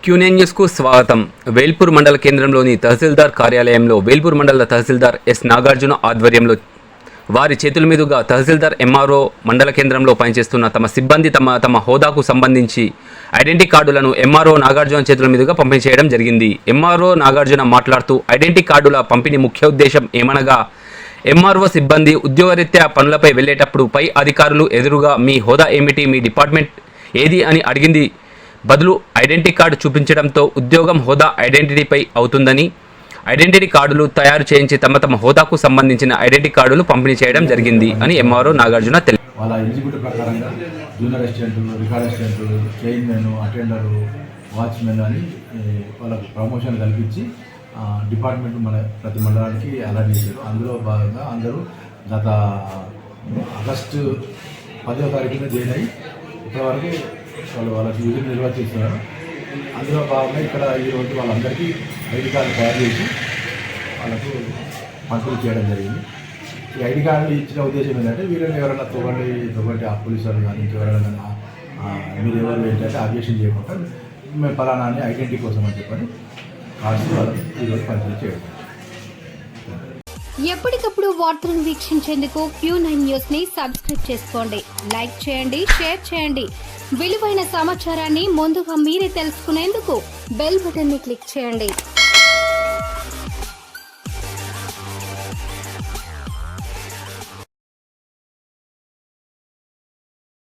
Quinine న్యూస్కు స్వాగతం. వేల్పూర్ మండల కేంద్రంలోని తహసీల్దార్ కార్యాలయంలో వేల్పూర్ మండల తహసీల్దార్ ఎస్ నాగార్జున ఆధ్వర్యంలో వారి చేతుల మీదుగా తహసీల్దార్ ఎంఆర్ఓ మండల కేంద్రంలో పనిచేస్తున్న తమ సిబ్బంది తమ హోదాకు సంబంధించి ఐడెంటిటీ కార్డులను ఎంఆర్ఓ నాగార్జున చేతుల మీదుగా పంపిణీ చేయడం జరిగింది. ఎంఆర్ఓ నాగార్జున మాట్లాడుతూ ఐడెంటిటీ కార్డుల పంపిణీ ముఖ్య ఉద్దేశం ఏమనగా ఎంఆర్ఓ సిబ్బంది ఉద్యోగరీత్యా పనులపై వెళ్ళేటప్పుడు పై అధికారులు ఎదురుగా మీ హోదా ఏమిటి, మీ డిపార్ట్మెంట్ ఏది అని అడిగింది బదులు ఐడెంటిటీ కార్డు చూపించడంతో ఉద్యోగం హోదా ఐడెంటిటీపై అవుతుందని ఐడెంటిటీ కార్డులు తయారు చేయించి తమ హోదాకు సంబంధించిన ఐడెంటిటీ కార్డులు పంపిణీ చేయడం జరిగింది అని ఎంఆర్ఓ నాగార్జున తెలిపారు. వాళ్ళ ఎలిజిబిలిటీ ప్రకారంగా జూనియర్ అసిస్టెంట్లు, రికార్డ్ అసిస్టెంట్లు, చైర్మన్, అటెండరు, వాచ్మెన్ అని వాళ్ళకు ప్రమోషన్ కల్పించి డిపార్ట్మెంట్ ప్రతి మండలానికి అలాట్ చేశారు. అందులో భాగంగా అందరూ గత ఆగస్టు 10వ తారీఖున జాయిన్ అయ్యి ఇప్పటివరకు వాళ్ళకి విధులు నిర్వర్తిస్తున్నారు. అందులో భాగంగా ఇక్కడ ఈరోజు వాళ్ళందరికీ ఐడి కార్డు తయారు చేసి వాళ్ళకు పంపిణీ చేయడం జరిగింది. ఈ ఐడి కార్డు ఇచ్చిన ఉద్దేశం ఏంటంటే వీళ్ళని ఎవరైనా తొగండి ఆ పోలీసు వాళ్ళు కానీ ఇంకెవరైనా మీరు ఎవరు ఏంటంటే అబ్జెక్షన్ చేయకుండా మేము ఫలానా అని ఐడెంటిటీ కోసం అని చెప్పని కార్డ్స్ వాళ్ళకి ఈరోజు పంపిణీ చేయడం. ఎప్పటికప్పుడు వార్తలను వీక్షించేందుకు Q9 న్యూస్ ని సబ్స్క్రైబ్ చేసుకోండి, లైక్ చేయండి, షేర్ చేయండి. విలువైన సమాచారాన్ని ముందుగా మీరే తెలుసుకునేందుకు బెల్ బటన్ ని క్లిక్ చేయండి.